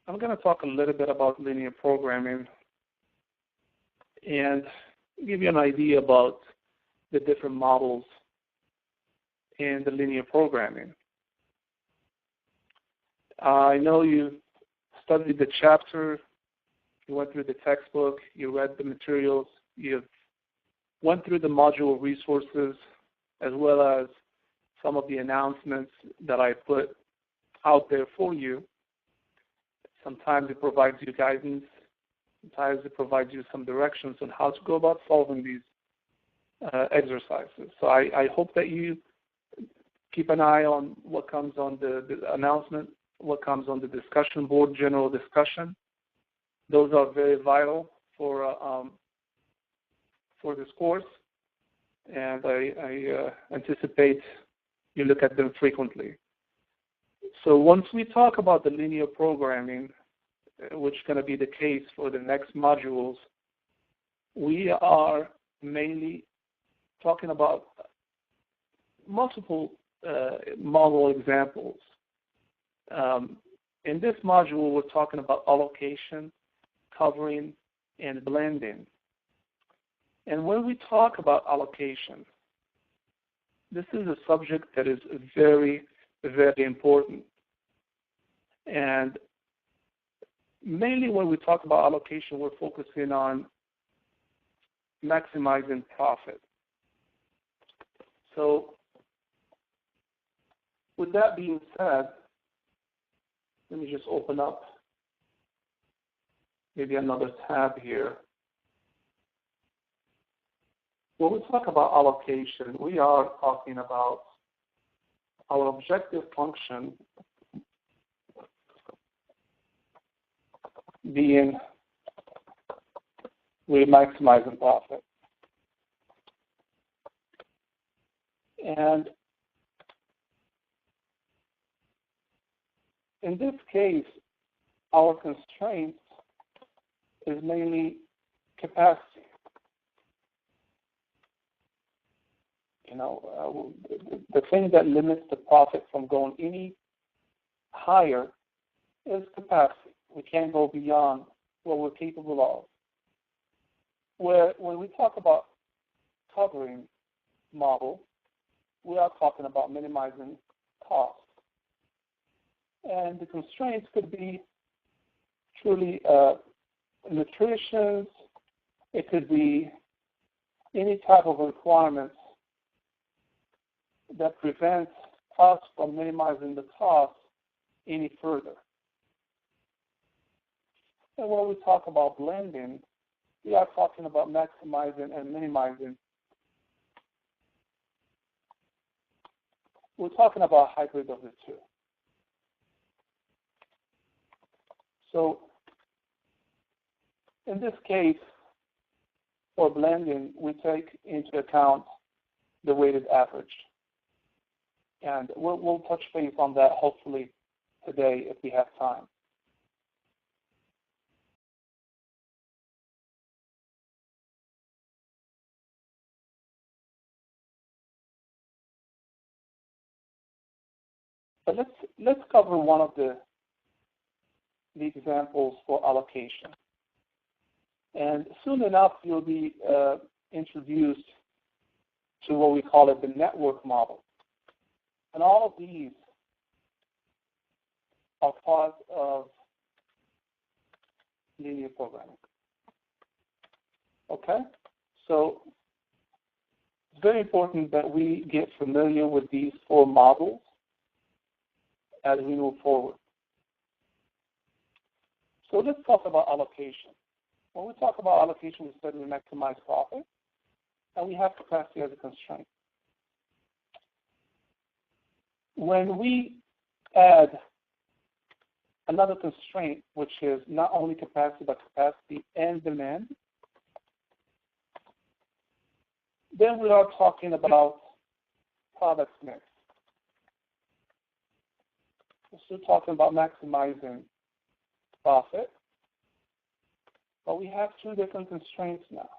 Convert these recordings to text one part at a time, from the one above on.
I'm going to talk a little bit about linear programming and give you an idea about the different models in the linear programming. I know you studied the chapter, you went through the textbook, you read the materials, you went through the module resources, as well as some of the announcements that I put out there for you. Sometimes it provides you guidance, sometimes it provides you some directions on how to go about solving these exercises. So I hope that you keep an eye on what comes on the announcement, what comes on the discussion board, general discussion. Those are very vital for this course, and I anticipate you look at them frequently. So once we talk about the linear programming, which is going to be the case for the next modules, we are mainly talking about multiple model examples. In this module, we're talking about allocation, covering, and blending. And when we talk about allocation, this is a subject that is very, very important. And mainly when we talk about allocation, we're focusing on maximizing profit. So with that being said, let me just open up maybe another tab here. When we talk about allocation, we are talking about our objective function being we're maximizing profit. And in this case, our constraint is mainly capacity. The thing that limits the profit from going any higher is capacity. We can't go beyond what we're capable of. When we talk about covering model, we are talking about minimizing costs. And the constraints could be truly nutrition. It could be any type of requirements that prevents us from minimizing the cost any further. And when we talk about blending, we are talking about maximizing and minimizing. We're talking about a hybrid of the two. So in this case, for blending, we take into account the weighted average. And we'll touch base on that hopefully today if we have time. But let's cover one of the examples for allocation. And soon enough, you'll be introduced to what we call the network model. And all of these are part of linear programming. Okay? So it's very important that we get familiar with these four models as we move forward. So let's talk about allocation. When we talk about allocation, we said we maximize profit, and we have capacity as a constraint. When we add another constraint, which is not only capacity, but capacity and demand, then we are talking about product mix. We're still talking about maximizing profit, but we have two different constraints now,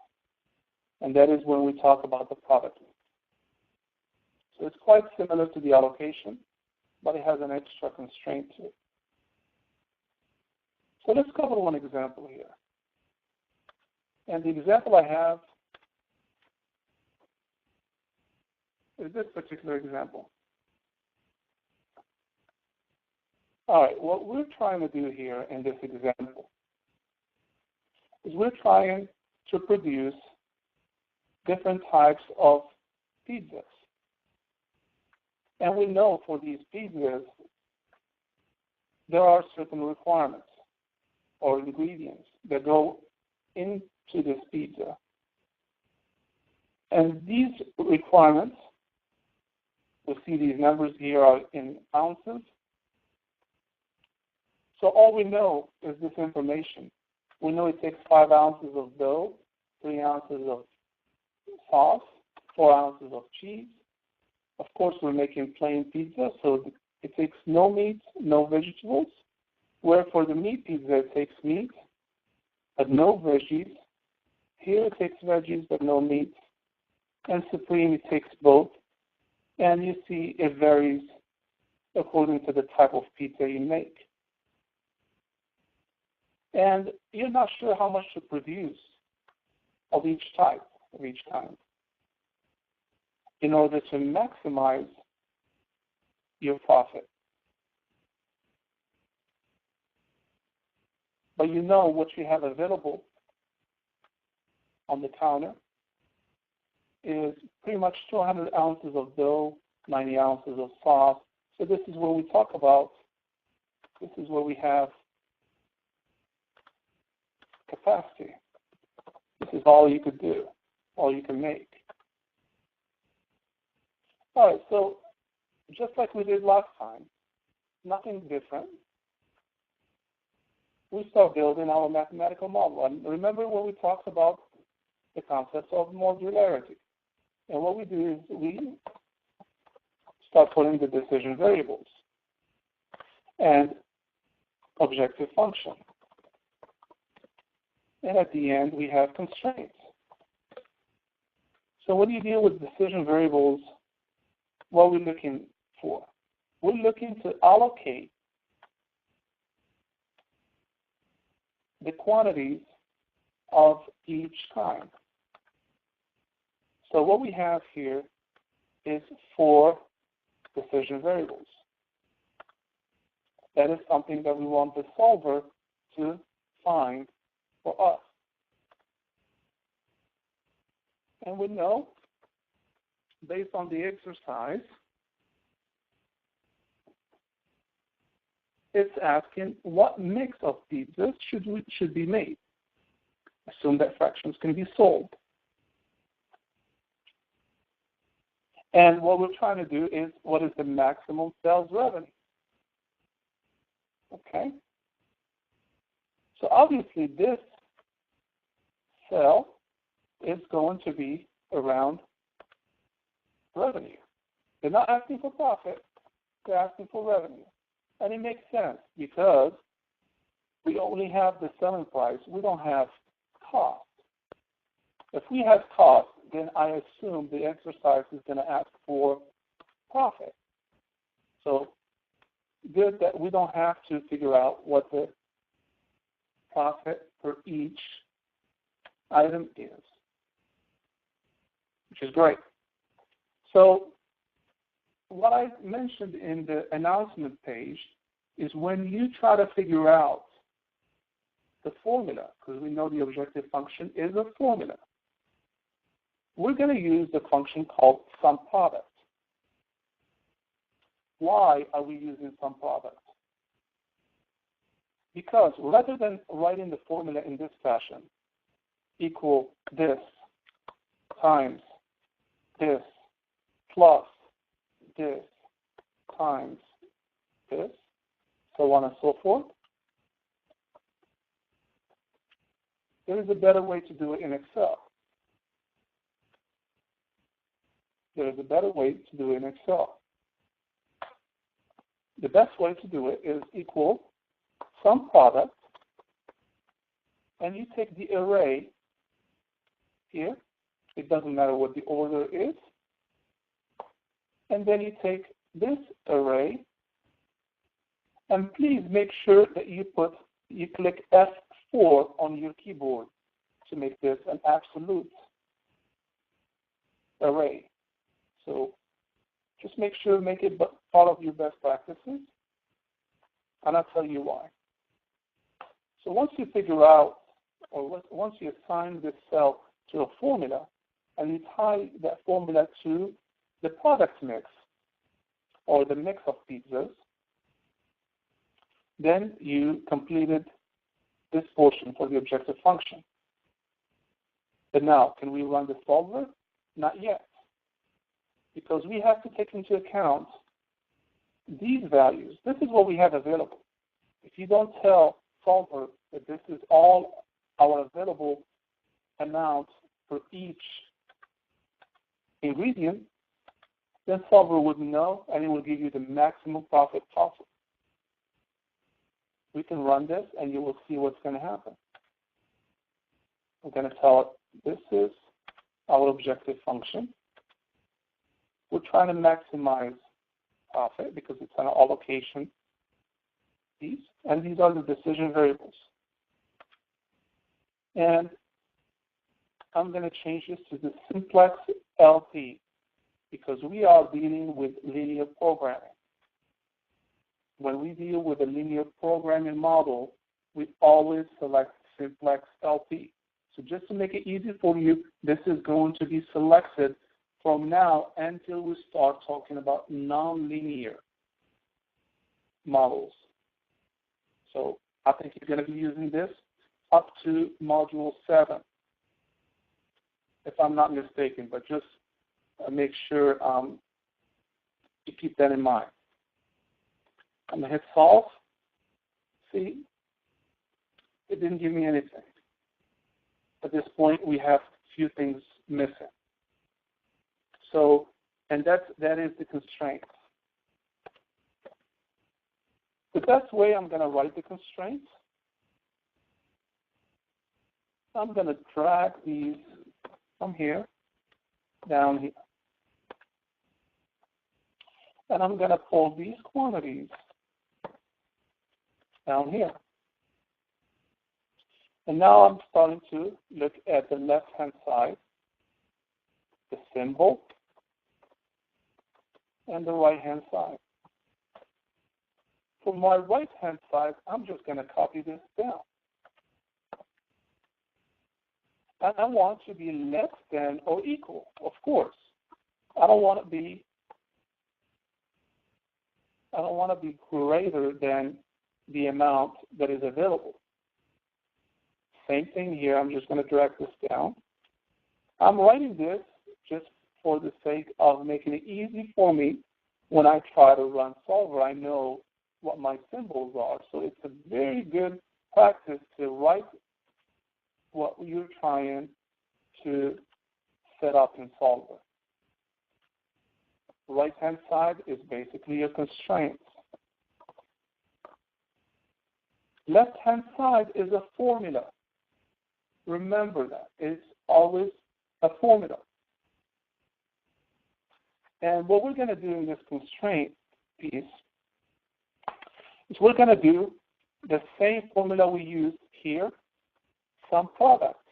and that is when we talk about the product mix. So it's quite similar to the allocation, but it has an extra constraint to it. So let's cover one example here. And the example I have is this particular example. All right, what we're trying to do here in this example is we're trying to produce different types of pizzas. And we know for these pizzas, there are certain requirements or ingredients that go into this pizza. And these requirements, we see these numbers here are in ounces. So all we know is this information. We know it takes 5 ounces of dough, 3 ounces of sauce, 4 ounces of cheese. Of course, we're making plain pizza, so it takes no meat, no vegetables. Where for the meat pizza, it takes meat, but no veggies. Here it takes veggies, but no meat. And Supreme, it takes both. And you see it varies according to the type of pizza you make. And you're not sure how much to produce of each type, of each kind, in order to maximize your profit. But you know what you have available on the counter is pretty much 200 ounces of dough, 90 ounces of sauce. So this is where we talk about, this is where we have capacity. This is all you could do, all you can make. All right, so just like we did last time, nothing different. We start building our mathematical model. And remember when we talked about the concept of modularity. And what we do is we start putting the decision variables and objective function. And at the end, we have constraints. So when you deal with decision variables, what are we looking for? We're looking to allocate the quantities of each kind. So what we have here is 4 decision variables. That is something that we want the solver to find for us. And we know, based on the exercise, it's asking what mix of pizzas should be made. Assume that fractions can be solved. And what we're trying to do is what is the maximum sales revenue? Okay? So obviously this cell is going to be around revenue. They're not asking for profit, they're asking for revenue. And it makes sense because we only have the selling price, we don't have cost. If we have cost, then I assume the exercise is going to ask for profit. So good that we don't have to figure out what the profit per each item is, which is great. So what I mentioned in the announcement page is when you try to figure out the formula, because we know the objective function is a formula, we're going to use the function called sum product. Why are we using sum product? Because rather than writing the formula in this fashion, equal this times this plus this times this, so on and so forth, there is a better way to do it in Excel. There is a better way to do it in Excel. The best way to do it is equal sum product, and you take the array here. It doesn't matter what the order is. And then you take this array, and please make sure that you put you click F4 on your keyboard to make this an absolute array. So just make sure to make it part of your best practices, and I'll tell you why. So once you figure out, or once you assign this cell to a formula, and you tie that formula to the product mix, or the mix of pizzas, then you completed this portion for the objective function. But now, can we run the solver? Not yet, because we have to take into account these values. This is what we have available. If you don't tell solver that this is all our available amount for each ingredient, then solver would know, and it will give you the maximum profit possible. We can run this, and you will see what's going to happen. We're going to tell it this is our objective function. We're trying to maximize profit because it's an allocation piece, and these are the decision variables. And I'm going to change this to the simplex LP because we are dealing with linear programming. When we deal with a linear programming model, we always select simplex LP. So just to make it easy for you, this is going to be selected from now until we start talking about nonlinear models. So I think you're going to be using this up to module 7, if I'm not mistaken, but just make sure you keep that in mind. I'm going to hit solve. See, it didn't give me anything. At this point, we have a few things missing. So, and that is the constraint. The best way I'm going to write the constraints, I'm going to drag these from here down here. And I'm going to pull these quantities down here. And now I'm starting to look at the left-hand side, the symbol, and the right-hand side. For my right-hand side, I'm just going to copy this down. And I want to be less than or equal, of course. I don't want to be greater than the amount that is available. Same thing here. I'm just going to drag this down. I'm writing this just for the sake of making it easy for me when I try to run solver. I know what my symbols are. So it's a very good practice to write what you're trying to set up in solver. Right-hand side is basically your constraints. Left-hand side is a formula. Remember that. It's always a formula. And what we're going to do in this constraint piece is we're going to do the same formula we used here, some product.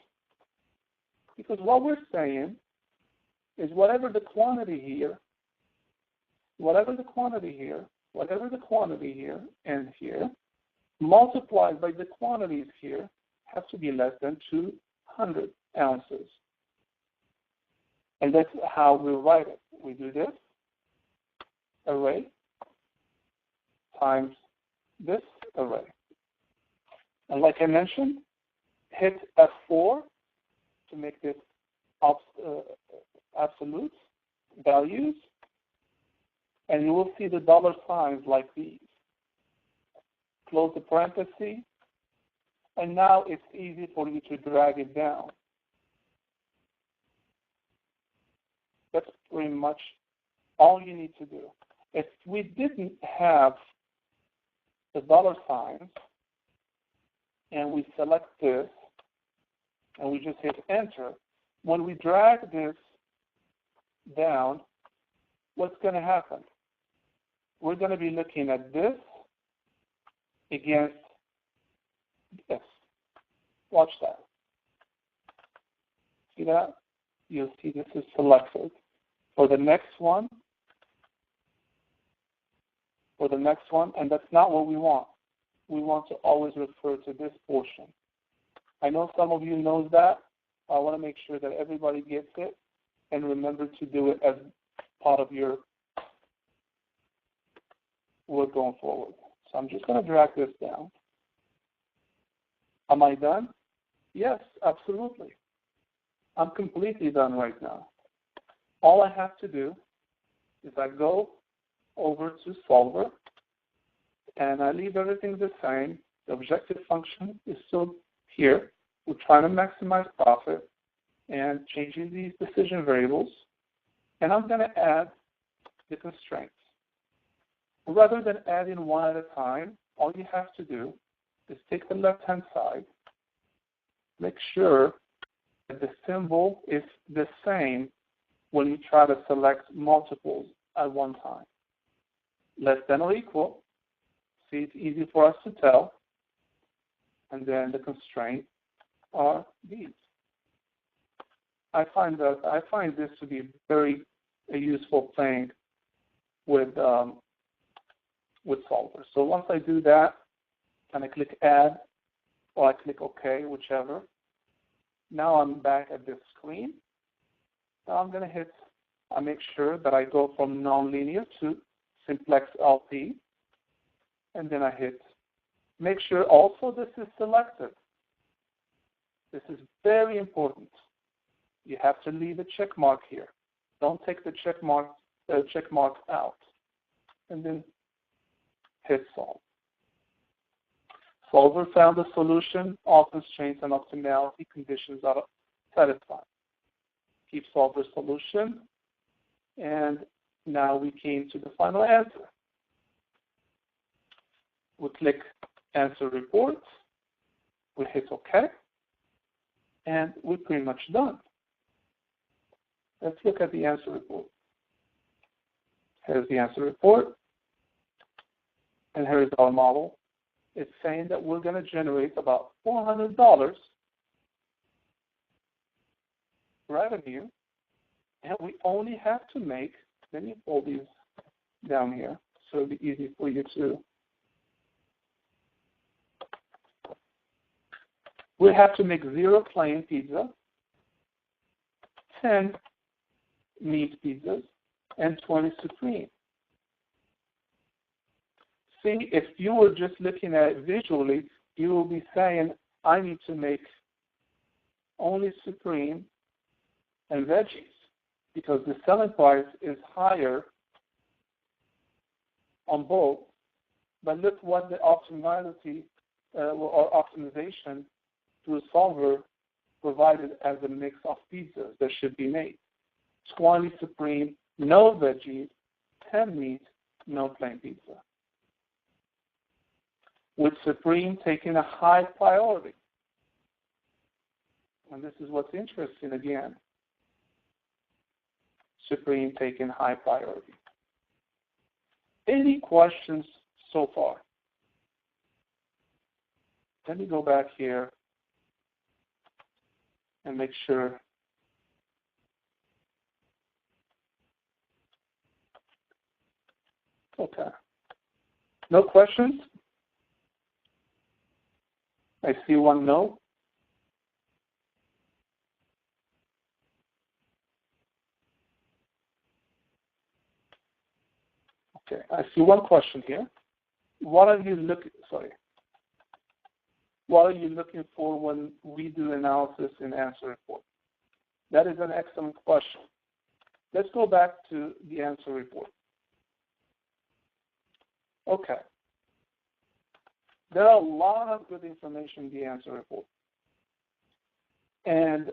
Because what we're saying is whatever the quantity here and here, multiplied by the quantities here, have to be less than 200 ounces. And that's how we write it. We do this array times this array. And like I mentioned, hit F4 to make this absolute values, and you will see the dollar signs like these. Close the parenthesis, and now it's easy for you to drag it down. That's pretty much all you need to do. If we didn't have the dollar signs, and we select this, and we just hit enter, when we drag this down, what's going to happen? We're going to be looking at this against Yes. Watch that. See that? You'll see this is selected. For the next one, and that's not what we want. We want to always refer to this portion. I know some of you knows that. I want to make sure that everybody gets it and remember to do it as part of your work going forward. So I'm just going to drag this down. Am I done? Yes, absolutely. I'm completely done right now. All I have to do is I go over to Solver, and I leave everything the same. The objective function is still here. We're trying to maximize profit and changing these decision variables. And I'm going to add the constraints. Rather than adding one at a time, all you have to do is take the left-hand side, make sure that the symbol is the same when you try to select multiples at one time. Less than or equal. See, it's easy for us to tell. And then the constraints are these. I find this to be very useful playing with Solver. So once I do that, and I click Add, or I click OK, whichever. Now I'm back at this screen. Now I'm going to hit, I make sure that I go from nonlinear to simplex LP, and then I hit, make sure also this is selected. This is very important. You have to leave a check mark here. Don't take the check mark out. And then hit Solve. Solver found a solution. All constraints and optimality conditions are satisfied. Keep Solver solution. And now we came to the final answer. We click Answer Report. We hit OK. And we're pretty much done. Let's look at the answer report. Here's the answer report. And here's our model. It's saying that we're going to generate about $400 revenue, and we only have to make, let me fold these down here so it'll be easy for you to. We have to make 0 plain pizza, 10 meat pizzas, and 20 supreme. See, if you were just looking at it visually, you will be saying, I need to make only supreme and veggies because the selling price is higher on both. But look what the optimality or optimization through Solver provided as a mix of pizzas that should be made. 20 supreme, no veggies, 10 meat, no plain pizza. With supreme taking a high priority. And this is what's interesting again. Supreme taking high priority. Any questions so far? Let me go back here and make sure. Okay. No questions? I see one no. Okay, I see one question here. What are you looking for when we do analysis in answer report? That is an excellent question. Let's go back to the answer report. Okay. There are a lot of good information in the answer report. And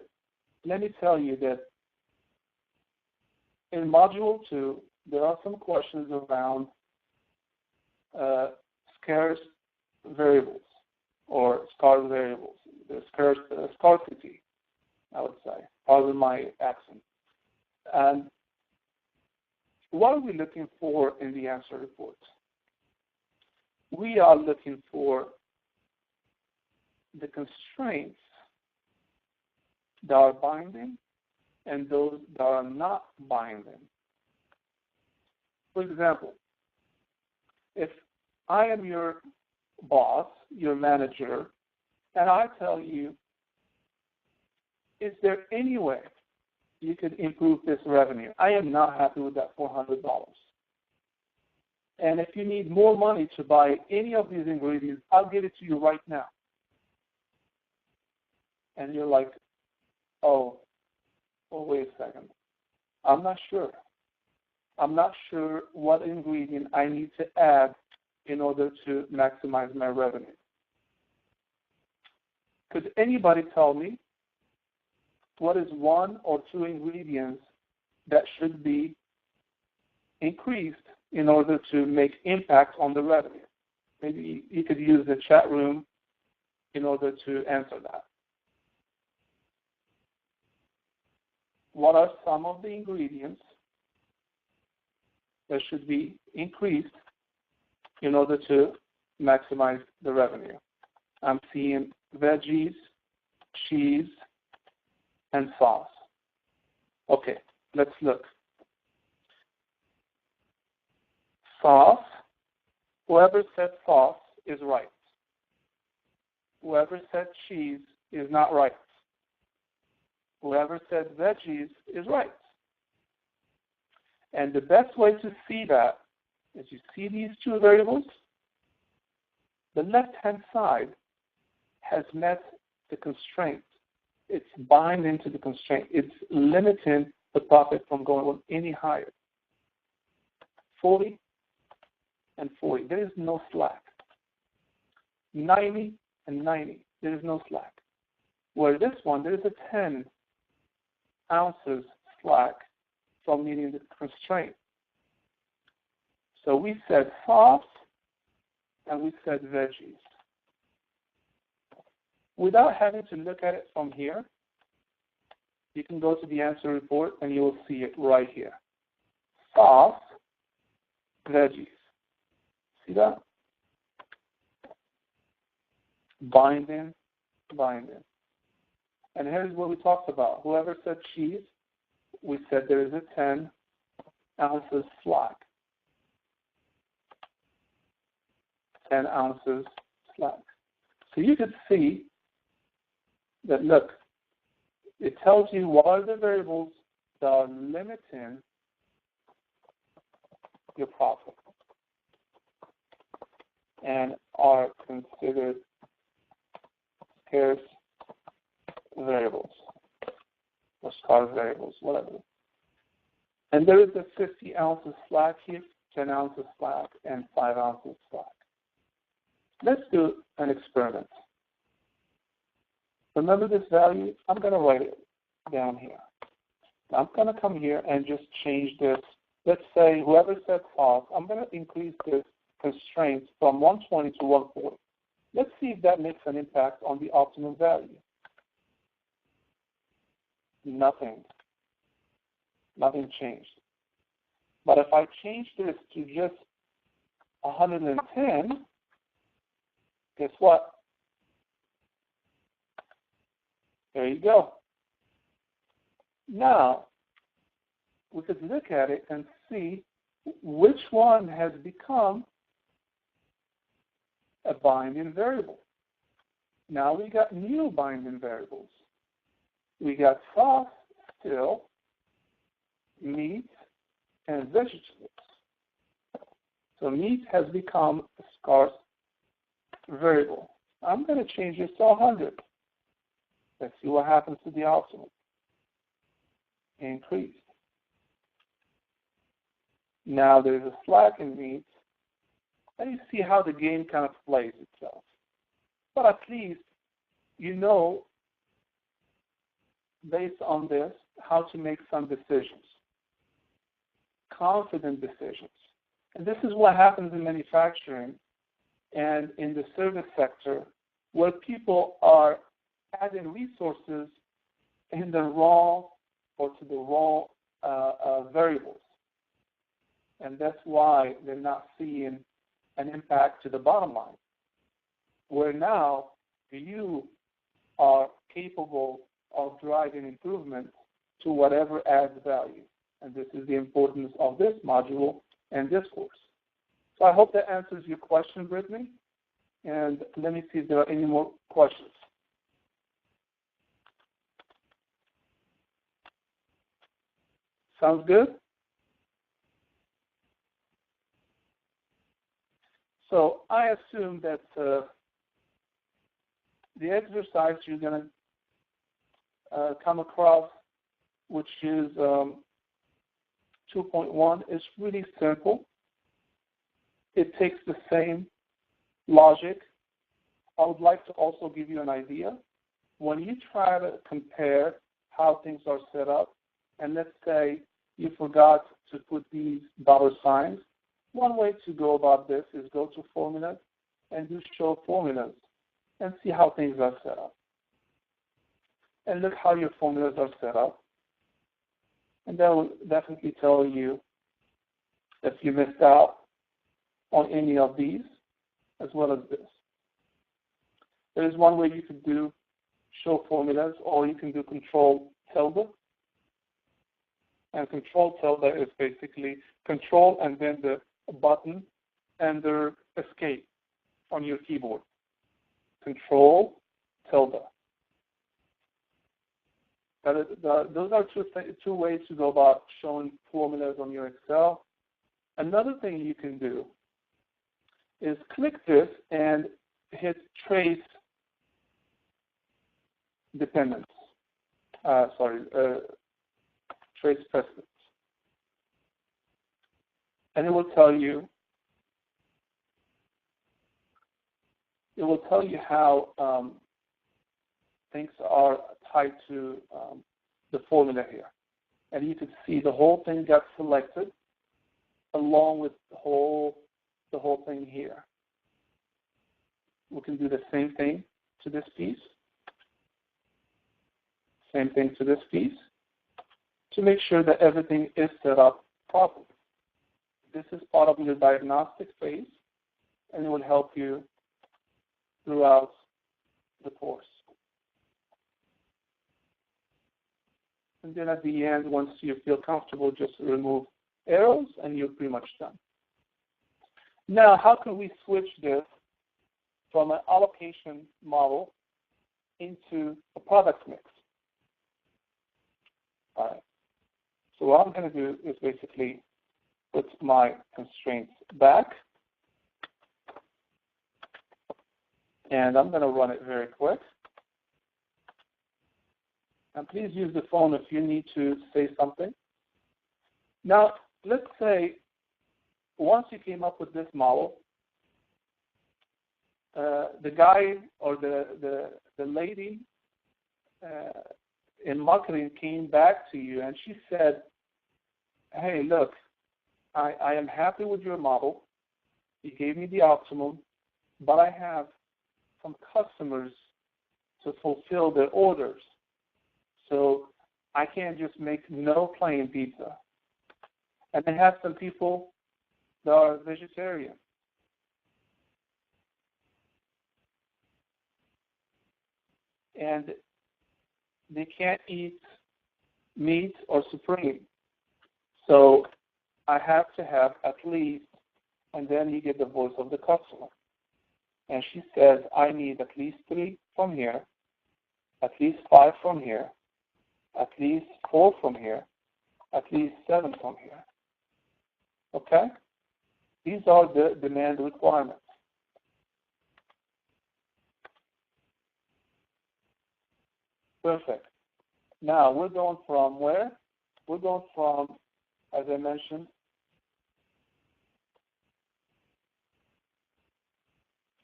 let me tell you that in Module 2, there are some questions around scarce variables or scarce variables. The scarcity, I would say. Pardon my accent. And what are we looking for in the answer report? We are looking for the constraints that are binding and those that are not binding. For example, if I am your boss, your manager, and I tell you, is there any way you could improve this revenue? I am not happy with that $400. And if you need more money to buy any of these ingredients, I'll give it to you right now. And you're like, oh, wait a second. I'm not sure. I'm not sure what ingredient I need to add in order to maximize my revenue. Could anybody tell me what is one or two ingredients that should be increased in order to make impact on the revenue? Maybe you could use the chat room in order to answer that. What are some of the ingredients that should be increased in order to maximize the revenue? I'm seeing veggies, cheese, and sauce. Okay, let's look. Sauce, whoever said sauce is right. Whoever said cheese is not right. Whoever said veggies is right. And the best way to see that is you see these two variables. The left-hand side has met the constraint. It's binding to the constraint. It's limiting the profit from going any higher. 40 and 40. There is no slack. 90 and 90. There is no slack. Where this one, there is a 10 ounces slack from meeting the constraint. So we said sauce and we said veggies. Without having to look at it from here, you can go to the answer report and you will see it right here. Sauce, veggies. See that? Binding, binding. And here's what we talked about. Whoever said cheese, we said there is a 10 ounces slack. 10 ounces slack. So you could see that, look, it tells you what are the variables that are limiting your profit and are considered scarce variables or scarce variables, whatever. And there is a 50 ounces slack here, 10 ounces slack, and 5 ounces slack. Let's do an experiment. Remember this value? I'm going to write it down here. I'm going to come here and just change this. Let's say whoever said sauce, I'm going to increase this constraint from 120 to 140. Let's see if that makes an impact on the optimum value. Nothing. Nothing changed. But if I change this to just 110, guess what? There you go. Now, we could look at it and see which one has become a binding variable. Now we got new binding variables. We got sauce still, meat, and vegetables. So meat has become a scarce variable. I'm going to change this to 100. Let's see what happens to the optimum. Increased. Now there's a slack in meat, and you see how the game kind of plays itself. But at least you know, based on this, how to make some decisions. Confident decisions. And this is what happens in manufacturing and in the service sector, where people are adding resources in the wrong or to the wrong variables. And that's why they're not seeing an impact to the bottom line. Where now you are capable of driving improvement to whatever adds value. And this is the importance of this module and this course. So I hope that answers your question, Brittany. And let me see if there are any more questions. Sounds good? So I assume that the exercise you're going to come across, which is 2.1, is really simple. It takes the same logic. I would like to also give you an idea. When you try to compare how things are set up, and let's say you forgot to put these dollar signs, one way to go about this is go to formulas and do show formulas and see how things are set up. And look how your formulas are set up. And that will definitely tell you if you missed out on any of these, as well as this. There is one way you could do show formulas, or you can do control tilde. And control tilde is basically control and then the button under escape on your keyboard. Control tilde. Those are two ways to go about showing formulas on your Excel. Another thing you can do is click this and hit trace dependence. Trace precedents. And it will tell you how things are tied to the formula here. And you can see the whole thing got selected along with the whole thing here. We can do the same thing to this piece. Same thing to this piece to make sure that everything is set up properly. This is part of your diagnostic phase, and it will help you throughout the course. And then at the end, once you feel comfortable, just remove arrows, and you're pretty much done. Now, how can we switch this from an allocation model into a product mix? All right. So what I'm going to do is basically put my constraints back, and I'm going to run it very quick. And please use the phone if you need to say something. Now, let's say once you came up with this model, the guy or the lady in marketing came back to you and she said, hey, look, I am happy with your model. You gave me the optimum, but I have some customers to fulfill their orders. So I can't just make no plain pizza. And I have some people that are vegetarian. And they can't eat meat or supreme. So I have to have at least, and then you get the voice of the customer. And she says, I need at least 3 from here, at least 5 from here, at least 4 from here, at least 7 from here. Okay? These are the demand requirements. Perfect. Now, we're going from where? We're going from, as I mentioned,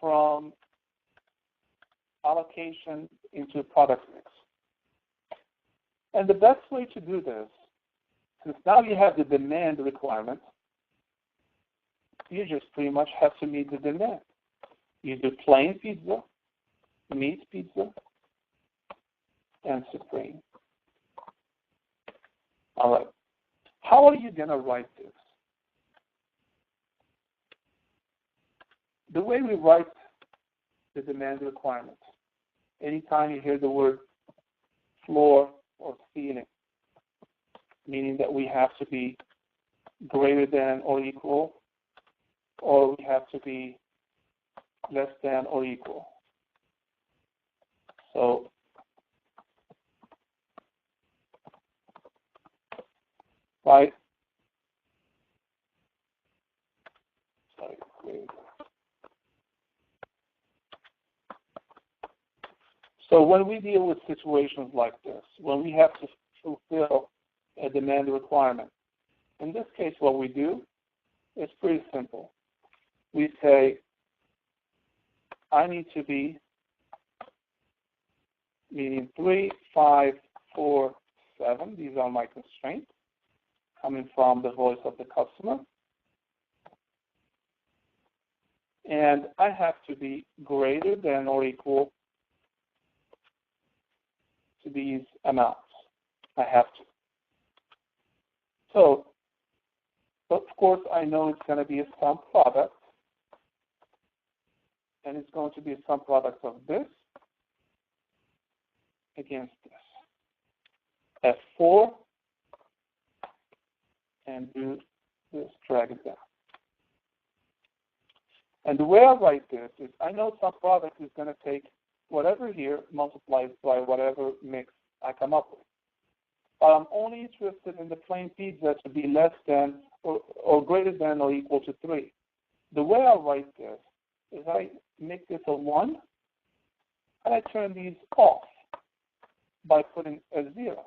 from allocation into product mix. And the best way to do this, since now you have the demand requirement, you just pretty much have to meet the demand. You do plain pizza, meat pizza, and supreme. All right. How are you going to write this? The way we write the demand requirements anytime you hear the word floor or ceiling, meaning that we have to be greater than or equal, or we have to be less than or equal. So right? Sorry, great. So when we deal with situations like this, when we have to fulfill a demand requirement, in this case what we do is pretty simple. We say, I need to be, meaning 3, 5, 4, 7. These are my constraints coming from the voice of the customer. And I have to be greater than or equal to these amounts. I have to. So, of course, I know it's going to be a sum product, and it's going to be a sum product of this against this. F4, and do this, drag it down. And the way I write this is, I know some product is going to take whatever here multiplied by whatever mix I come up with. But I'm only interested in the plain pizza to be less than or greater than or equal to 3. The way I write this is I make this a 1, and I turn these off by putting a 0.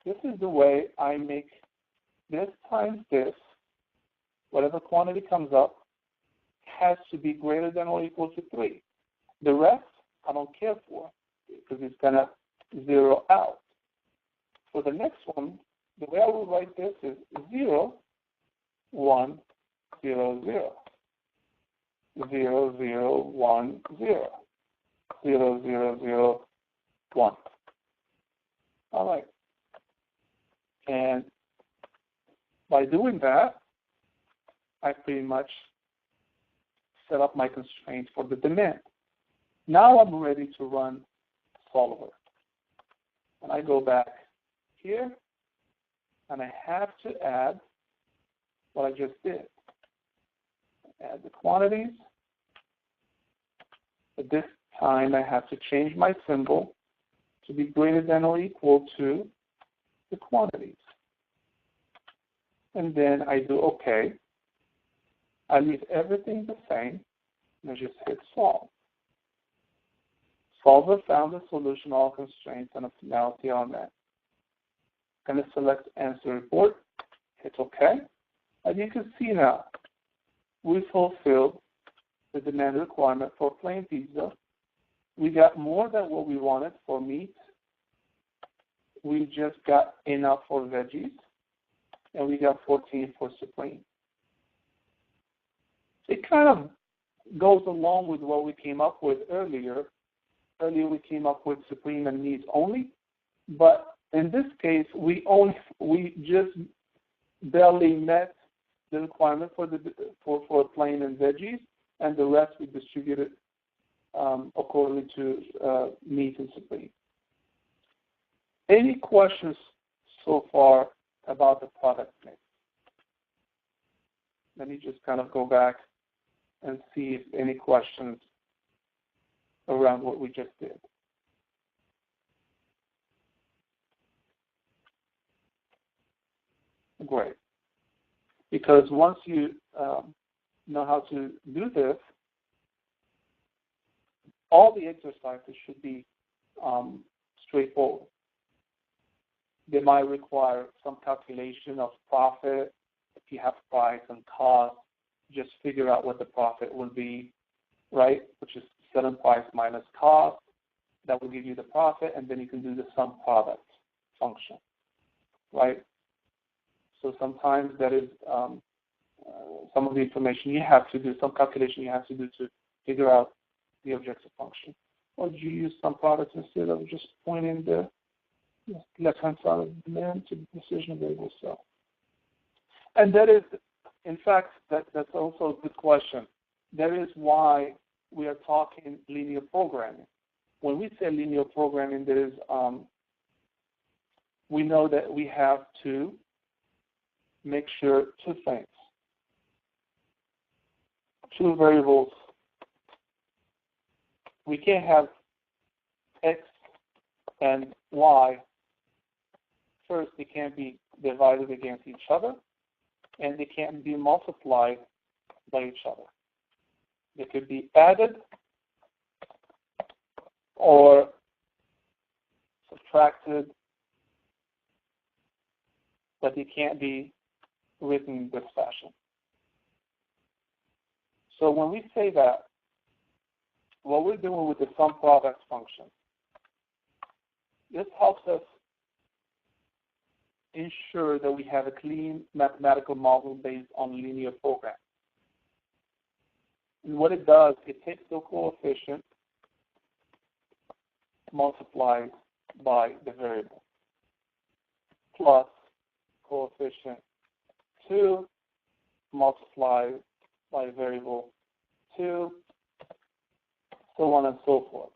This is the way I make this times this, whatever quantity comes up, has to be greater than or equal to 3. The rest, I don't care for, because it's going to 0 out. For the next one, the way I will write this is 0, 1, 0, 0. 0, 0, 1, 0. 0, 0, 0, 1. All right. And by doing that, I pretty much set up my constraints for the demand. Now I'm ready to run solver. And I go back here, and I have to add what I just did. Add the quantities. But this time I have to change my symbol to be greater than or equal to the quantities. And then I do OK. I leave everything the same, and I just hit solve. Solver found the solution, all constraints, and a finality are met. I'm going to select answer report, hit OK. As you can see now, we fulfilled the demand requirement for plain pizza. We got more than what we wanted for meat. We just got enough for veggies, and we got 14 for supreme. It kind of goes along with what we came up with earlier. Earlier we came up with supreme and meat only, but in this case we just barely met the requirement for plain and veggies, and the rest we distributed according to meat and supreme. Any questions so far about the product mix? Let me just kind of go back and see if any questions around what we just did. Great. Because once you know how to do this, all the exercises should be straightforward. They might require some calculation of profit. If you have price and cost, just figure out what the profit will be, right? Which is selling price minus cost. That will give you the profit, and then you can do the sum product function, right? So sometimes that is some of the information you have to do, some calculation you have to do to figure out the objective function. Or do you use sum product instead of just pointing the left-hand side of the demand to the decision variable cell? And that is, in fact, that's also a good question. That is why we are talking linear programming. when we say linear programming, there is we know that we have to make sure two things. Two variables. We can't have x and y. First, they can't be divided against each other, and they can't be multiplied by each other. They could be added or subtracted, but they can't be written in this fashion. So when we say that, what we're doing with the sum product function, this helps us ensure that we have a clean mathematical model based on linear programming. And what it does, it takes the coefficient multiplied by the variable plus coefficient 2 multiplied by variable 2, so on and so forth.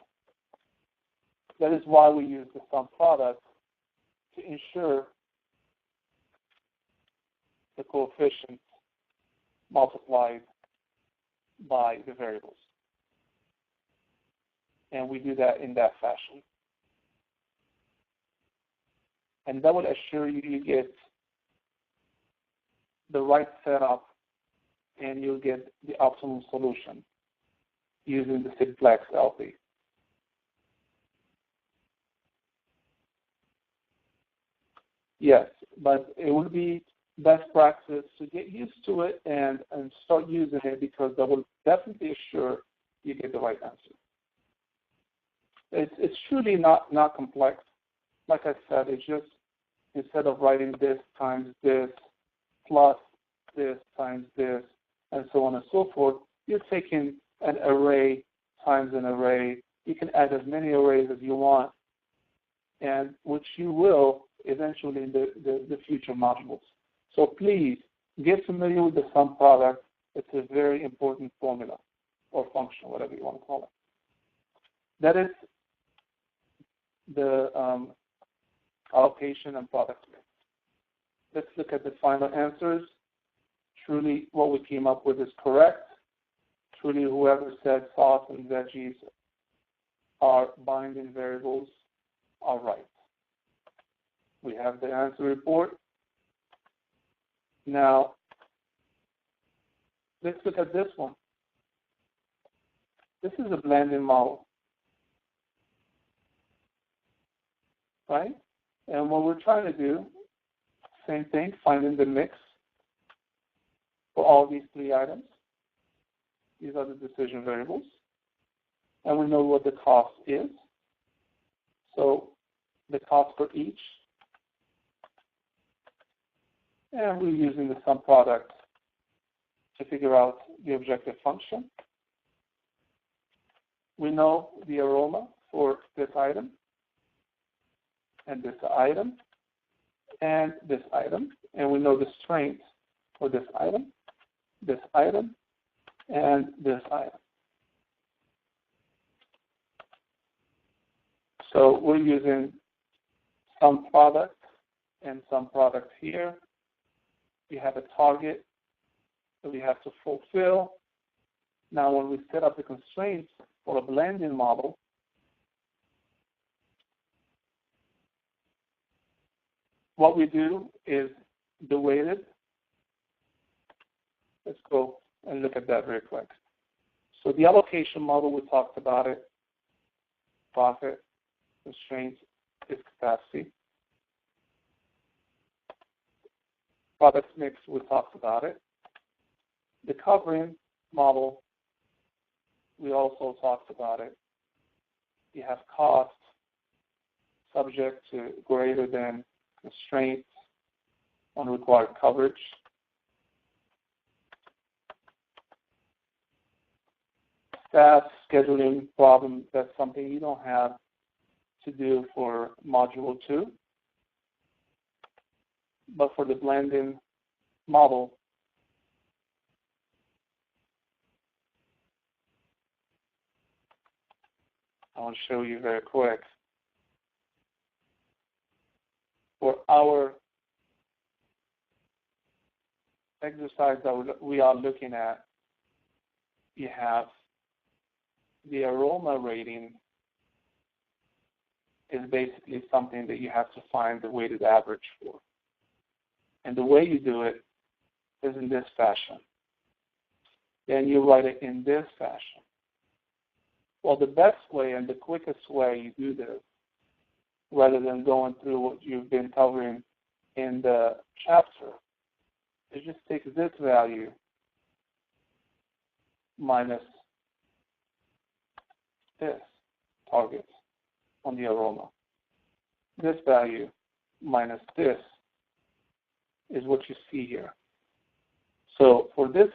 That is why we use the sum product to ensure the coefficients multiplied by the variables. And we do that in that fashion. And that would assure you get the right setup and you'll get the optimal solution using the simplex LP. Yes, but it would be best practice to get used to it and start using it, because that will definitely assure you get the right answer. It's truly not complex. Like I said, it's just instead of writing this times this plus this times this and so on and so forth, you're taking an array times an array. You can add as many arrays as you want, and which you will eventually in the future modules. So please get familiar with the sum product. It's a very important formula or function, whatever you want to call it. That is the allocation and product mix. Let's look at the final answers. Truly, what we came up with is correct. Truly, whoever said sauce and veggies are binding variables are right. We have the answer report. Now, let's look at this one. This is a blending model, right? And what we're trying to do, same thing, finding the mix for all these three items. These are the decision variables. And we know what the cost is. So the cost for each. And we're using the sum product to figure out the objective function. We know the aroma for this item, and this item, and this item. And we know the strength for this item, and this item. So we're using sum product and sum product here. We have a target that we have to fulfill. Now, when we set up the constraints for a blending model, what we do is the weighted. Let's go and look at that very quick. So the allocation model, we talked about it. Profit, constraints, is capacity. Product mix, we talked about it. The covering model, we also talked about it. You have cost subject to greater than constraints on required coverage. Staff scheduling problem, that's something you don't have to do for Module 2. But for the blending model, I want to show you very quick. For our exercise that we are looking at, you have the aroma rating is basically something that you have to find the weighted average for. And the way you do it is in this fashion. Then you write it in this fashion. Well, the best way and the quickest way you do this, rather than going through what you've been covering in the chapter, is just take this value minus this target on the aroma. This value minus this is what you see here. So for this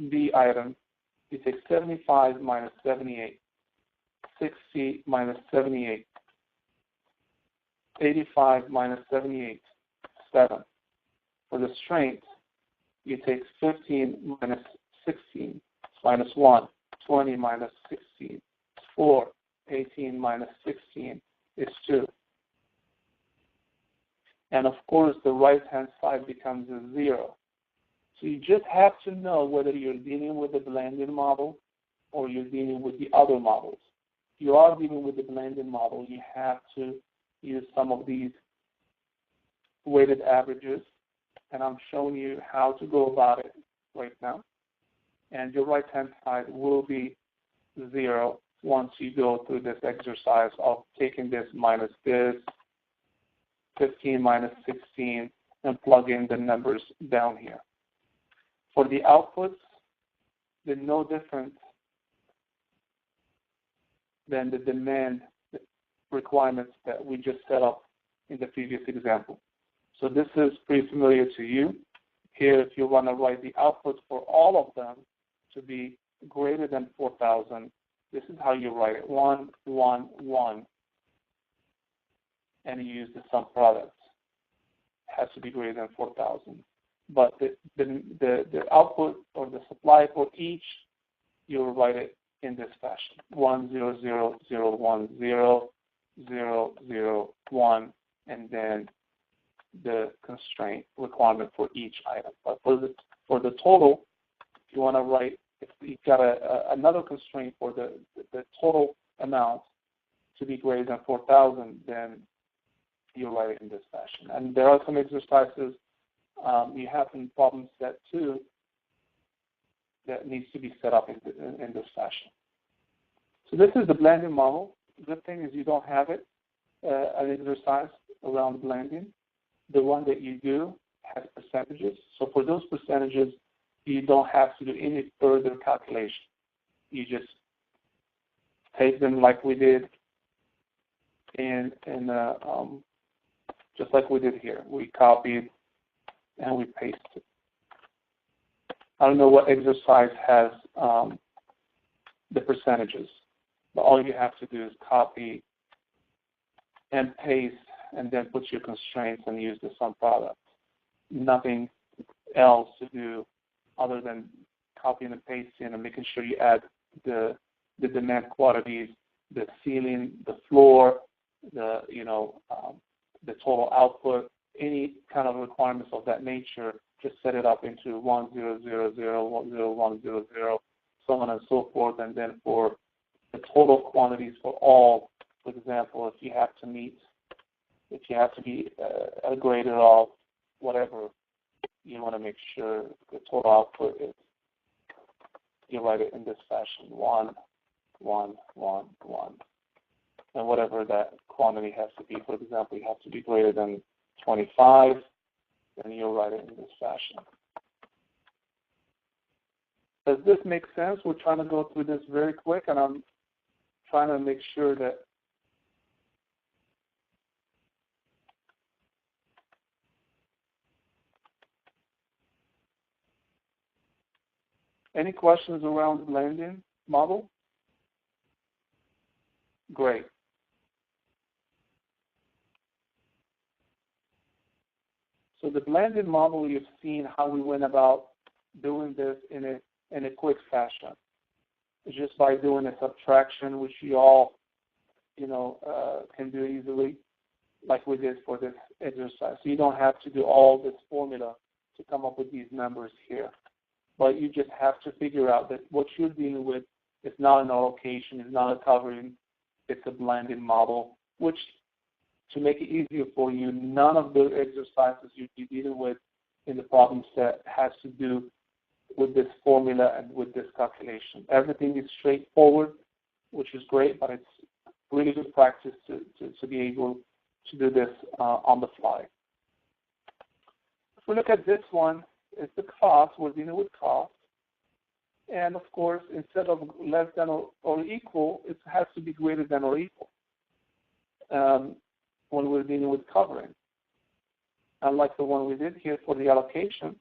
B item, you take 75 minus 78, 60 minus 78, 85 minus 78, 7. For the strength, you take 15 minus 16, minus 1, 20 minus 16, 4, 18 minus 16 is 2. And of course, the right-hand side becomes a 0. So you just have to know whether you're dealing with the blended model or you're dealing with the other models. If you are dealing with the blended model, you have to use some of these weighted averages, and I'm showing you how to go about it right now. And your right-hand side will be 0 once you go through this exercise of taking this minus this, 15 minus 16, and plug in the numbers down here. For the outputs, they're no different than the demand requirements that we just set up in the previous example. So this is pretty familiar to you. Here, if you want to write the outputs for all of them to be greater than 4,000, this is how you write it: 1, 1, 1, and you use the sum product. It has to be greater than 4,000. But the output or the supply for each, you'll write it in this fashion: 1, 0, 0, 0, 1, 0, 0, 0, 1, and then the constraint requirement for each item. But for the total, if you want to write, if you've got another constraint for the total amount to be greater than 4,000, then you write it in this fashion. And there are some exercises you have in problem set 2 that needs to be set up in this fashion. So this is the blending model. The good thing is you don't have it, an exercise around blending. The one that you do has percentages. So for those percentages, you don't have to do any further calculation. You just take them like we did just like we did here. We copied and we pasted. I don't know what exercise has the percentages, but all you have to do is copy and paste and then put your constraints and use the sum product. Nothing else to do other than copying and pasting and making sure you add the demand quantities, the ceiling, the floor, the total output, any kind of requirements of that nature. Just set it up into 1, 0, 0, 0, 1, 0, 1, 0, 0, so on and so forth. And then for the total quantities for all, for example, if you have to be a grader of whatever, you want to make sure the total output is, you write it in this fashion: 1, 1, 1, 1. And whatever that quantity has to be, for example, you have to be greater than 25, then you'll write it in this fashion. Does this make sense? We're trying to go through this very quick, and I'm trying to make sure that any questions around the blending model? Great. So the blended model, you've seen how we went about doing this in a quick fashion. It's just by doing a subtraction, which you all can do easily, like we did for this exercise. So you don't have to do all this formula to come up with these numbers here. But you just have to figure out that what you're dealing with is not an allocation, is not a covering, it's a blended model, which, to make it easier for you, none of the exercises you'd be dealing with in the problem set has to do with this formula and with this calculation. Everything is straightforward, which is great, but it's really good practice to be able to do this on the fly. If we look at this one, it's the cost. We're dealing with cost. And, of course, instead of less than or equal, it has to be greater than or equal when we're dealing with covering. Unlike the one we did here for the allocation,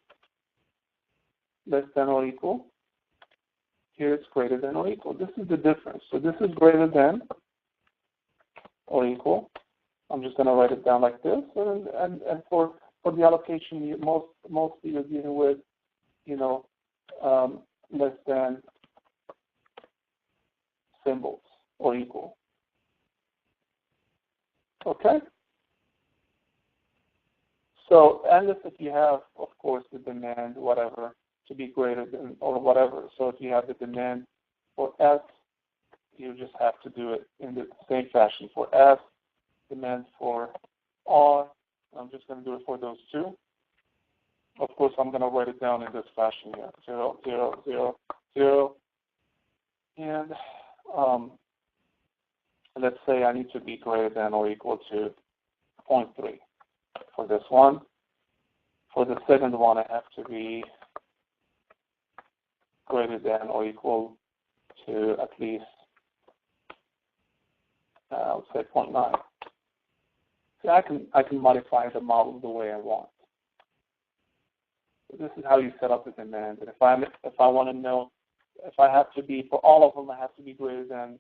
less than or equal, here it's greater than or equal. This is the difference. So this is greater than or equal. I'm just going to write it down like this. And for the allocation, mostly you're dealing with, less than symbols or equal. Okay? So, unless if you have, of course, the demand, whatever, to be greater than or whatever. So if you have the demand for S, you just have to do it in the same fashion for S, demand for R. I'm just going to do it for those two. Of course, I'm going to write it down in this fashion here, 0, 0, 0, 0. And let's say I need to be greater than or equal to 0.3 for this one. For the second one, I have to be greater than or equal to at least, I would say 0.9. See, I can modify the model the way I want. This is how you set up the demand. And if I want to know, if I have to be, for all of them, I have to be greater than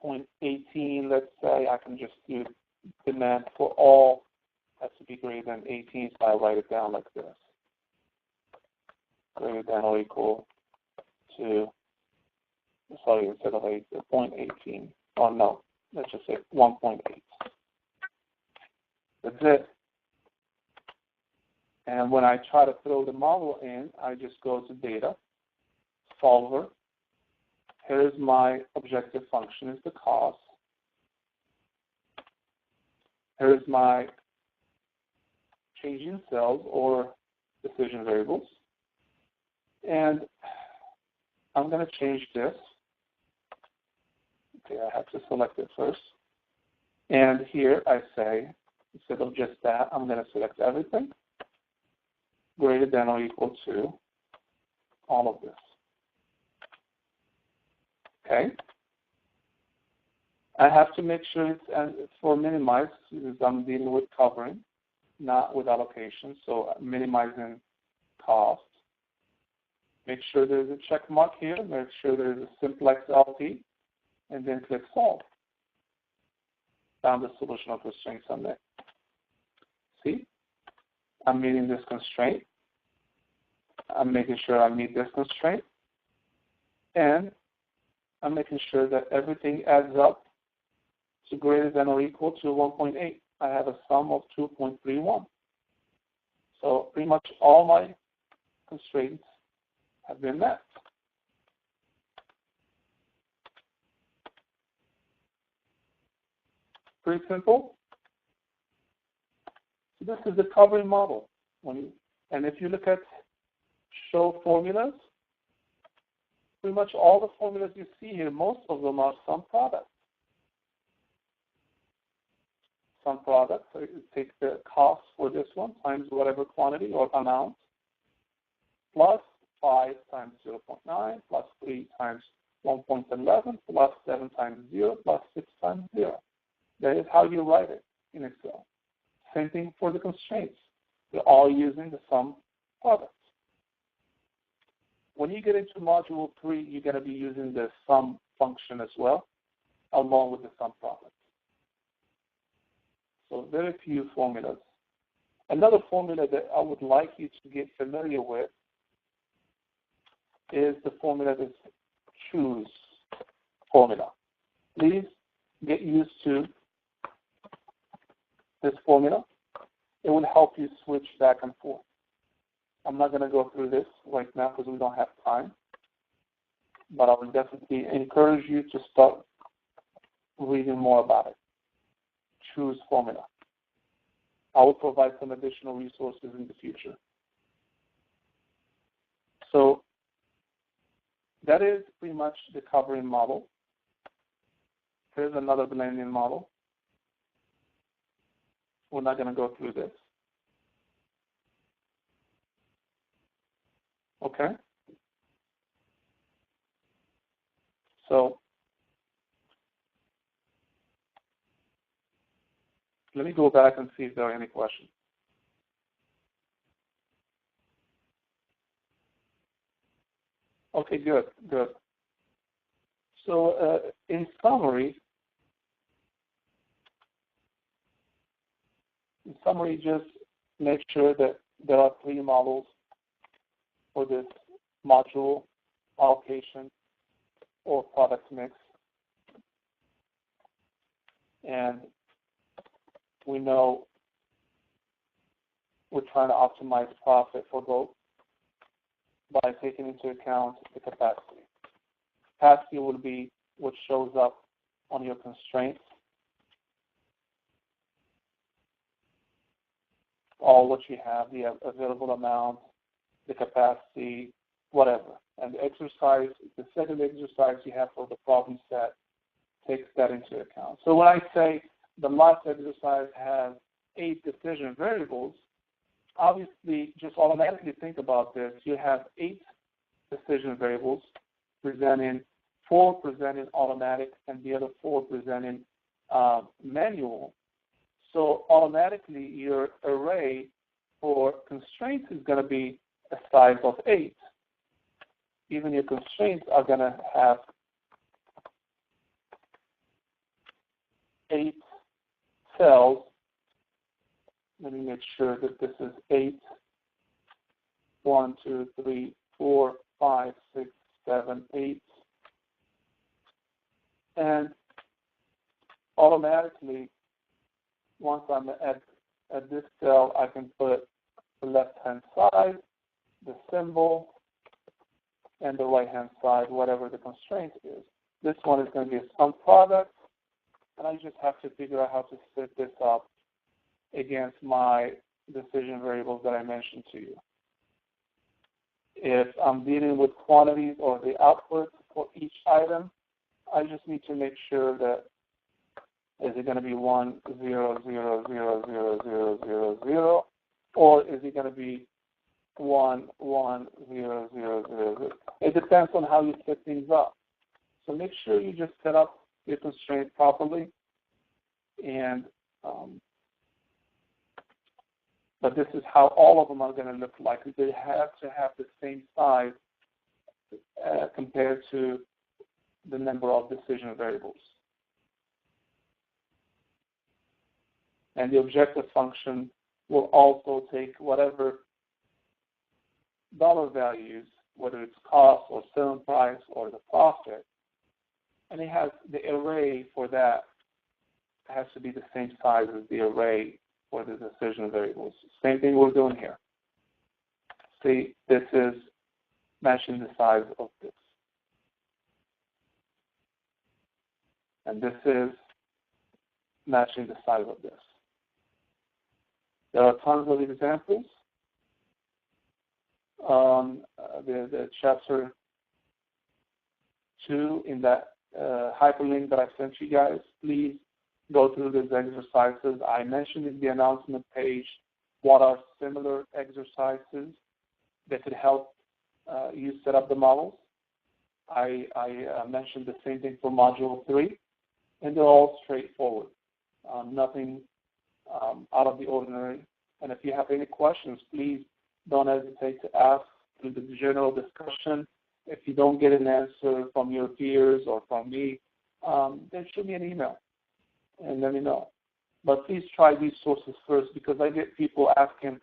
0.18, let's say, I can just do demand for all has to be greater than 18, so I write it down like this. Greater than or equal to, sorry, instead of 0.18, or no, let's just say 1.8. That's it. And when I try to throw the model in, I just go to data, solver. Here's my objective function, is the cost. Here's my change in cells or decision variables. And I'm going to change this. Okay, I have to select it first. And here I say, instead of just that, I'm going to select everything greater than or equal to all of this. Okay? I have to make sure it's for minimize, because I'm dealing with covering, not with allocation. So minimizing cost. Make sure there's a check mark here. Make sure there's a simplex LP, and then click solve. Found the solution of constraint submit. See? I'm meeting this constraint. I'm making sure I meet this constraint. And I'm making sure that everything adds up to greater than or equal to 1.8. I have a sum of 2.31. So pretty much all my constraints have been met. Pretty simple. So this is the covering model. And if you look at show formulas, pretty much all the formulas you see here, most of them are sum products. Sum products, so you take the cost for this one times whatever quantity or amount, plus 5 times 0.9, plus 3 times 1.11, plus 7 times 0, plus 6 times 0. That is how you write it in Excel. Same thing for the constraints. They're all using the sum products. When you get into Module 3, you're going to be using the sum function as well, along with the sum product. So very few formulas. Another formula that I would like you to get familiar with is the formula, this choose formula. Please get used to this formula. It will help you switch back and forth. I'm not going to go through this right now because we don't have time, but I will definitely encourage you to start reading more about it. Choose formula. I will provide some additional resources in the future. So that is pretty much the covering model. Here's another blending model. We're not going to go through this. Okay? So let me go back and see if there are any questions. Okay, good. So in summary, just make sure that there are 3 models for this module, allocation, or product mix. And we know we're trying to optimize profit for both by taking into account the capacity. Capacity will be what shows up on your constraints, all what you have, the available amount, the capacity, whatever. And the exercise, the second exercise you have for the problem set takes that into account. So when I say the last exercise has 8 decision variables, obviously just automatically think about this. You have 8 decision variables presenting, 4 presenting automatic and the other 4 presenting manual. So automatically your array for constraints is going to be a size of 8. Even your constraints are going to have 8 cells. Let me make sure that this is 8. 1, 2, 3, 4, 5, 6, 7, 8. And automatically, once I'm at this cell, I can put the left-hand side, the symbol, and the right-hand side, whatever the constraint is. This one is going to be a sum product, and I just have to figure out how to set this up against my decision variables that I mentioned to you. If I'm dealing with quantities or the output for each item, I just need to make sure that is it going to be 1, 0, 0, 0, 0, 0, 0, 0, or is it going to be 1, 1, 0, 0, 0, 0? It depends on how you set things up. So make sure you just set up your constraint properly. And but this is how all of them are going to look like. They have to have the same size compared to the number of decision variables. And the objective function will also take whatever dollar values, whether it's cost or selling price or the profit, and it has the array for that has to be the same size as the array for the decision variables. Same thing we're doing here. See, this is matching the size of this. And this is matching the size of this. There are tons of examples. The chapter 2 in that hyperlink that I sent you guys, please go through these exercises. I mentioned in the announcement page what are similar exercises that could help you set up the models. I mentioned the same thing for Module 3, and they're all straightforward. Nothing out of the ordinary. And if you have any questions, please don't hesitate to ask through the general discussion. If you don't get an answer from your peers or from me, then shoot me an email and let me know. But please try these sources first, because I get people asking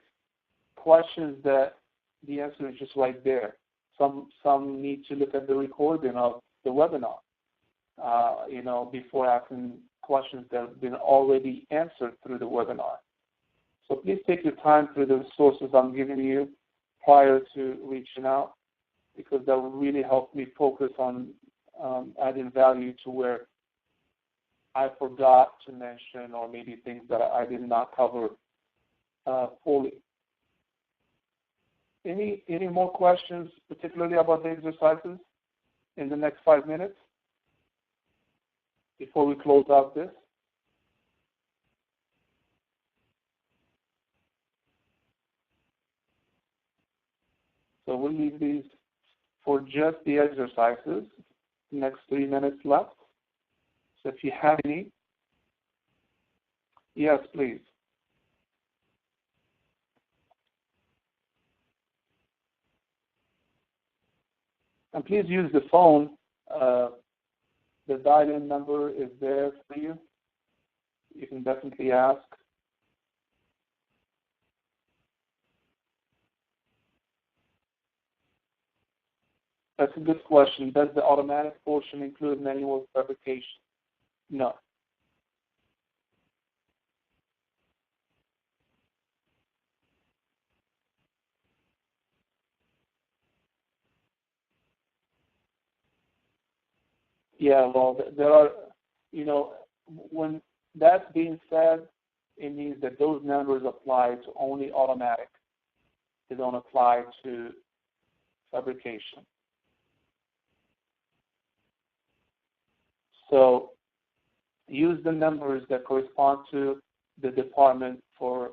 questions that the answer is just right there. Some need to look at the recording of the webinar. before asking questions that have been already answered through the webinar. So please take your time through the resources I'm giving you prior to reaching out, because that will really help me focus on adding value to where I forgot to mention, or maybe things that I did not cover fully. Any more questions, particularly about the exercises, in the next 5 minutes before we close out this? So we'll leave these for just the exercises. Next 3 minutes left. So if you have any, yes, please. And please use the phone. The dial-in number is there for you. You can definitely ask. That's a good question. Does the automatic portion include manual fabrication? No. Yeah, well, there are, when that's being said, it means that those numbers apply to only automatic. They don't apply to fabrication. So use the numbers that correspond to the department for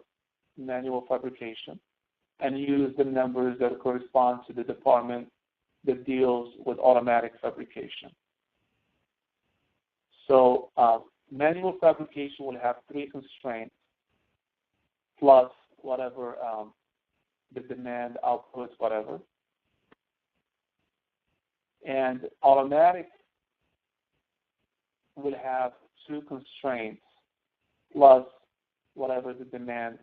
manual fabrication, and use the numbers that correspond to the department that deals with automatic fabrication. So manual fabrication will have 3 constraints plus whatever the demand outputs, whatever. And automatic will have 2 constraints plus whatever the demand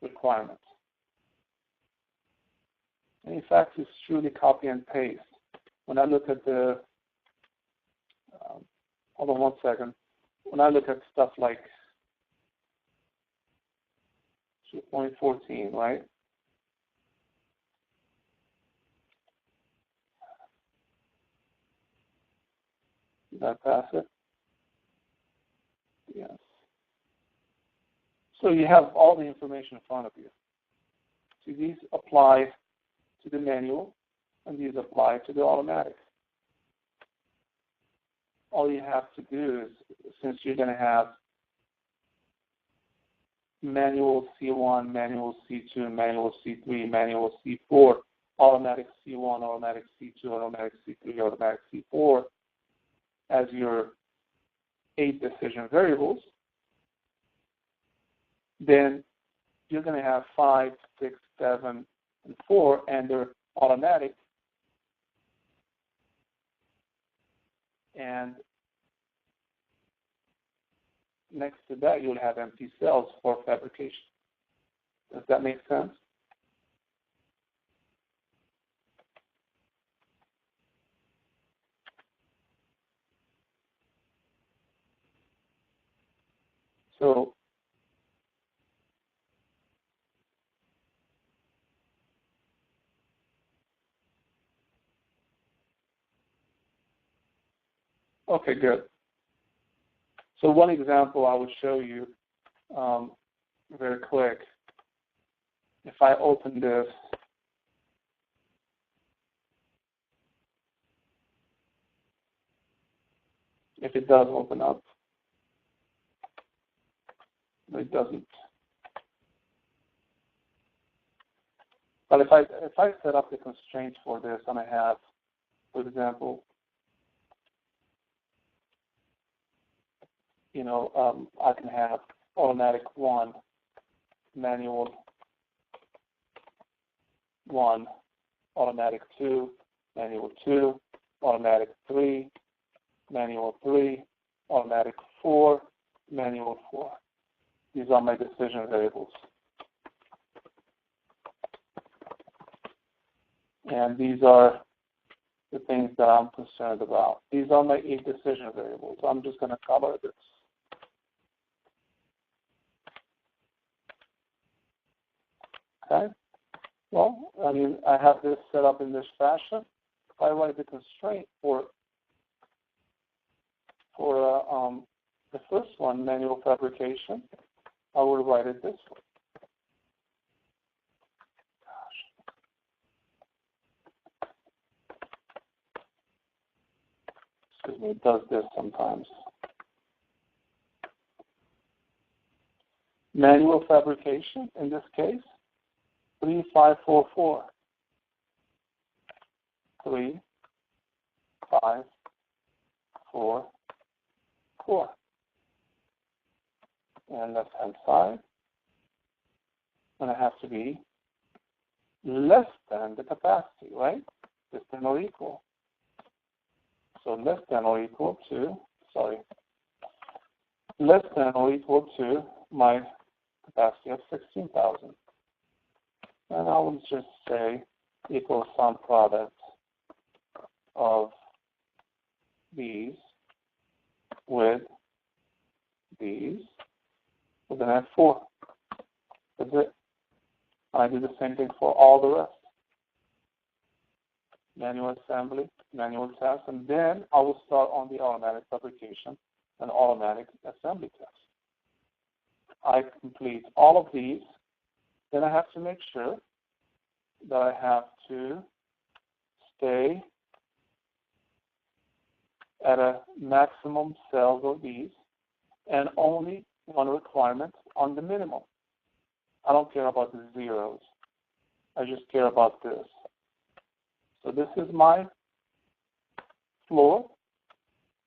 requirements. And in fact, it's truly copy and paste. When I look at the, hold on one second. When I look at stuff like 2.14, right? Did I pass it? Yes. So you have all the information in front of you. See, these apply to the manual, and these apply to the automatic. All you have to do is, since you're going to have manual C1, manual C2, manual C3, manual C4, automatic C1, automatic C2, automatic C3, automatic C4 as your 8 decision variables, then you're going to have 5, 6, 7, and 4, and they're automatic. And next to that, you'll have empty cells for fabrication. Does that make sense? So okay, good. So one example I would show you very quick. If I open this, if it does open up, it doesn't. But if I set up the constraints for this, and I have, for example, I can have automatic 1, manual 1, automatic 2, manual 2, automatic 3, manual 3, automatic 4, manual 4. These are my decision variables. And these are the things that I'm concerned about. These are my 8 decision variables. I'm just going to color this. Okay? Well, I mean, I have this set up in this fashion. If I write the constraint for the first one, manual fabrication, I will write it this way. Excuse me, it does this sometimes. Manual fabrication, in this case, 3544. 3544. And left-hand side, going to have to be less than the capacity, right? Less than or equal. So less than or equal to, less than or equal to my capacity of 16,000. And I will just say equals sum product of these with these. We're going to have 4. That's it. I do the same thing for all the rest. Manual assembly, manual test, and then I will start on the automatic fabrication and automatic assembly test. I complete all of these. Then I have to make sure that I have to stay at a maximum cells of these and only one requirement on the minimum. I don't care about the zeros. I just care about this. So this is my floor.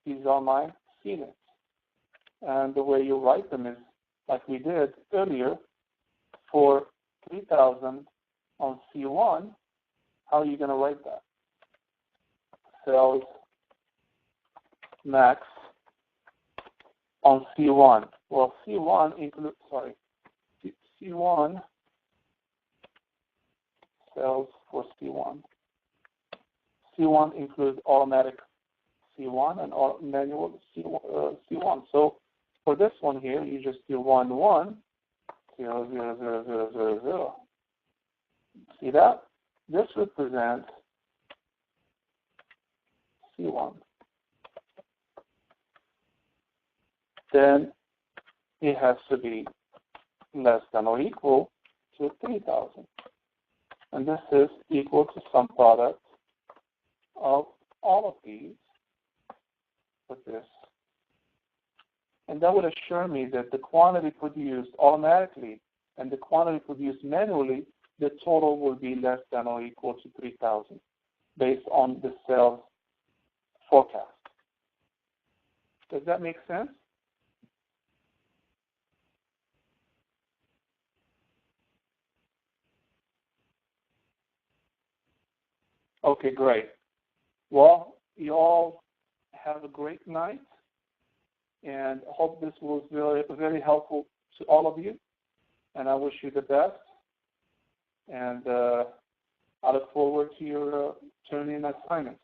These are my ceilings. And the way you write them is like we did earlier for 3,000 on C1. How are you going to write that? Cells max on C1. Well, C1 includes, C1 cells for C1. C1 includes automatic C1 and manual C1. So for this one here, you just do 1, 1, 0, 0, 0, 0, 0, 0. See that? This represents C1. Then it has to be less than or equal to 3,000. And this is equal to some product of all of these with this. And that would assure me that the quantity produced automatically and the quantity produced manually, the total will be less than or equal to 3,000 based on the sales forecast. Does that make sense? Okay, great. Well, you all have a great night, and I hope this was very, very helpful to all of you, and I wish you the best, and I look forward to your turn-in assignments.